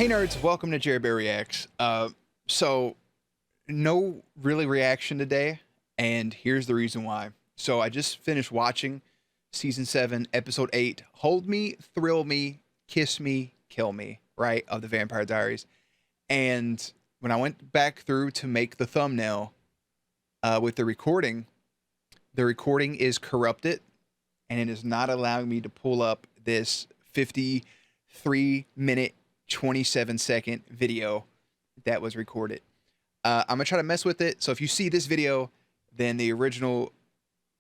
Hey nerds, welcome to Jerry Bear Reacts. So no really reaction today, and here's the reason why. So I just finished watching season 7, episode 8, Hold Me, Thrill Me, Kiss Me, Kill Me, right, of the Vampire Diaries. And when I went back through to make the thumbnail with the recording is corrupted and it is not allowing me to pull up this 53-minute 27-second video that was recorded. I'm gonna try to mess with it. So if you see this video, then the original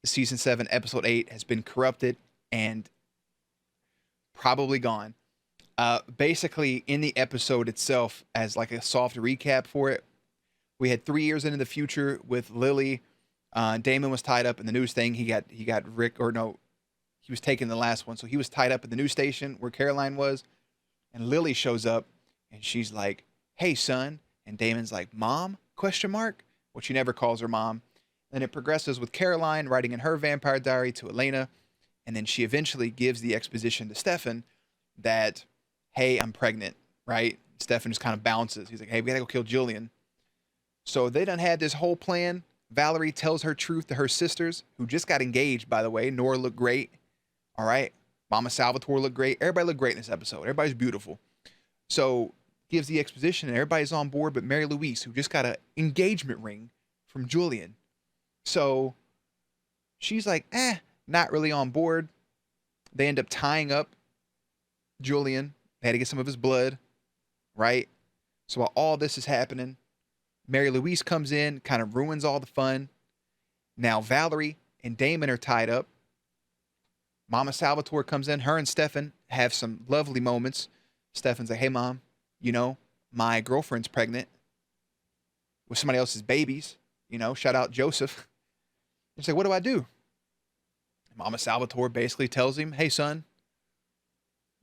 season 7, episode 8 has been corrupted and probably gone. Basically, in the episode itself, as like a soft recap for it, we had 3 years into the future with Lily. Damon was tied up in the news thing. He got Rick, or no, he was taking the last one, so he was tied up at the news station where Caroline was. And Lily shows up and she's like, "Hey, son." And Damon's like, "Mom?" Question mark. Well, she never calls her mom. Then it progresses with Caroline writing in her vampire diary to Elena. And then she eventually gives the exposition to Stefan that, "Hey, I'm pregnant," right? Stefan just kind of bounces. He's like, "Hey, we gotta go kill Julian." So they done had this whole plan. Valerie tells her truth to her sisters, who just got engaged, by the way. Nora looked great. All right. Mama Salvatore looked great. Everybody looked great in this episode. Everybody's beautiful. So gives the exposition and everybody's on board but Mary Louise, who just got an engagement ring from Julian. So she's like, not really on board. They end up tying up Julian. They had to get some of his blood, right? So while all this is happening, Mary Louise comes in, kind of ruins all the fun. Now Valerie and Damon are tied up. Mama Salvatore comes in. Her and Stefan have some lovely moments. Stefan's like, "Hey, Mom, my girlfriend's pregnant with somebody else's babies. Shout out Joseph." He's like, "What do I do?" Mama Salvatore basically tells him, "Hey, son,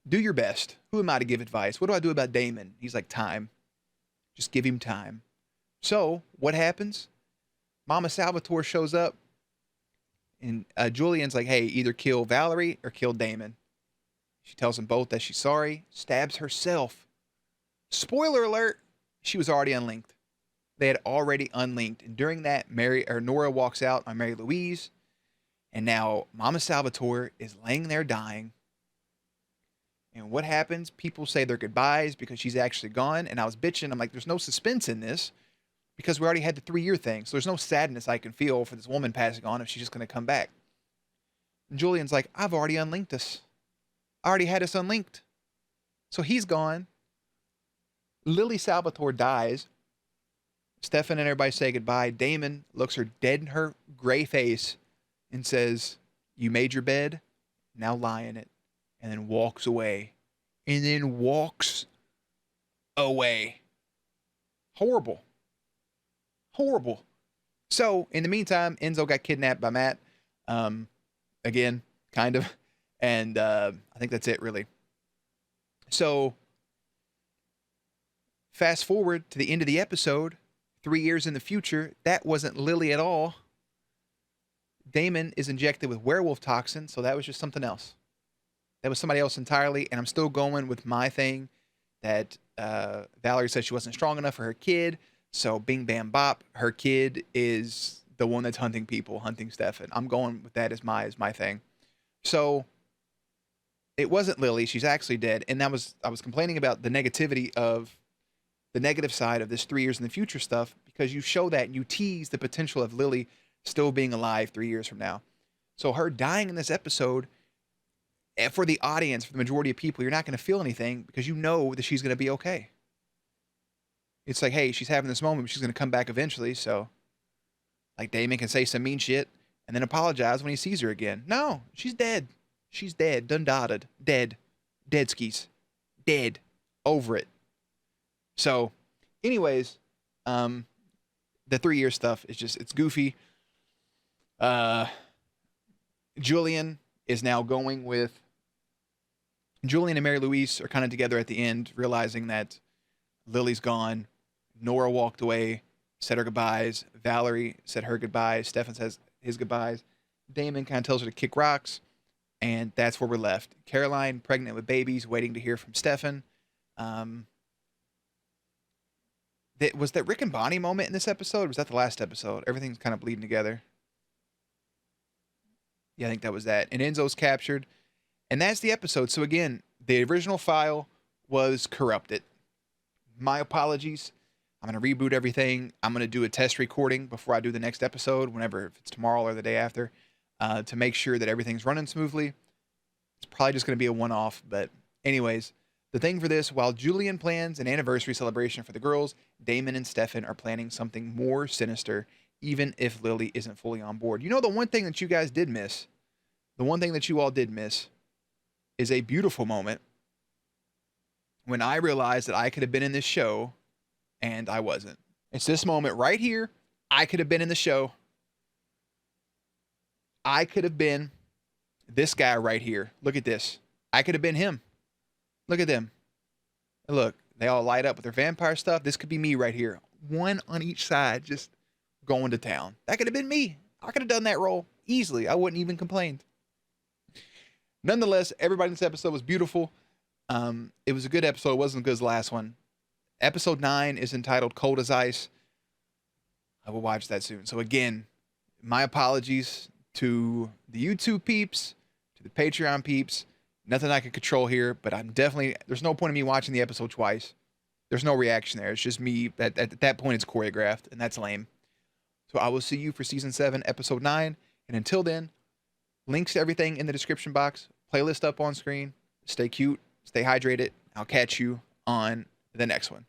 do your best. Who am I to give advice? What do I do about Damon?" He's like, "Time. Just give him time." So what happens? Mama Salvatore shows up. And Julian's like, "Hey, either kill Valerie or kill Damon." She tells them both that she's sorry, stabs herself. Spoiler alert, she was already unlinked. They had already unlinked. And during that, Nora walks out on Mary Louise. And now Mama Salvatore is laying there dying. And what happens? People say their goodbyes because she's actually gone. And I was bitching. I'm like, there's no suspense in this because we already had the 3-year thing. So there's no sadness I can feel for this woman passing on if she's just going to come back. And Julian's like, "I've already unlinked us. I already had us unlinked." So he's gone. Lily Salvatore dies. Stefan and everybody say goodbye. Damon looks her dead in her gray face and says, "You made your bed, now lie in it." And then walks away. And then walks away. Horrible. Horrible. So, in the meantime, Enzo got kidnapped by Matt. Again, kind of. And I think that's it, really. So, fast forward to the end of the episode, 3 years in the future. That wasn't Lily at all. Damon is injected with werewolf toxin, so that was just something else. That was somebody else entirely, and I'm still going with my thing that Valerie said she wasn't strong enough for her kid. So bing, bam, bop, her kid is the one that's hunting people, hunting Stefan. I'm going with that as my thing. So it wasn't Lily. She's actually dead. And I was complaining about the negativity of the negative side of this 3 years in the future stuff because you show that and you tease the potential of Lily still being alive 3 years from now. So her dying in this episode, for the audience, for the majority of people, you're not going to feel anything because you know that she's going to be okay. It's like, hey, she's having this moment, but she's going to come back eventually. So, like, Damon can say some mean shit and then apologize when he sees her again. No, she's dead. She's dead. Done dotted. Dead. Dead skis. Dead. Over it. So, anyways, the 3-year stuff is just, it's goofy. Julian is now going with, Julian and Mary Louise are kind of together at the end, realizing that Lily's gone. Nora walked away, said her goodbyes. Valerie said her goodbyes. Stefan says his goodbyes. Damon kind of tells her to kick rocks. And that's where we're left. Caroline, pregnant with babies, waiting to hear from Stefan. Was that Rick and Bonnie moment in this episode? Or was that the last episode? Everything's kind of bleeding together. Yeah, I think that was that. And Enzo's captured. And that's the episode. So again, the original file was corrupted. My apologies. I'm going to reboot everything. I'm going to do a test recording before I do the next episode, whenever, if it's tomorrow or the day after, to make sure that everything's running smoothly. It's probably just going to be a one-off. But anyways, the thing for this, while Julian plans an anniversary celebration for the girls, Damon and Stefan are planning something more sinister, even if Lily isn't fully on board. You know, the one thing that you guys did miss, the one thing that you all did miss, is a beautiful moment when I realized that I could have been in this show and I wasn't. It's this moment right here. I could have been in the show. I could have been this guy right here. Look at this. I could have been him. Look at them. Look, they all light up with their vampire stuff. This could be me right here. One on each side, just going to town. That could have been me. I could have done that role easily. I wouldn't even complain. Nonetheless, everybody in this episode was beautiful. It was a good episode. It wasn't as good as the last one. Episode 9 is entitled Cold as Ice. I will watch that soon. So again, my apologies to the YouTube peeps, to the Patreon peeps. Nothing I can control here, but I'm definitely, there's no point in me watching the episode twice. There's no reaction there. It's just me. At that point, it's choreographed, and that's lame. So I will see you for Season 7, Episode 9. And until then, links to everything in the description box. Playlist up on screen. Stay cute. Stay hydrated. I'll catch you on the next one.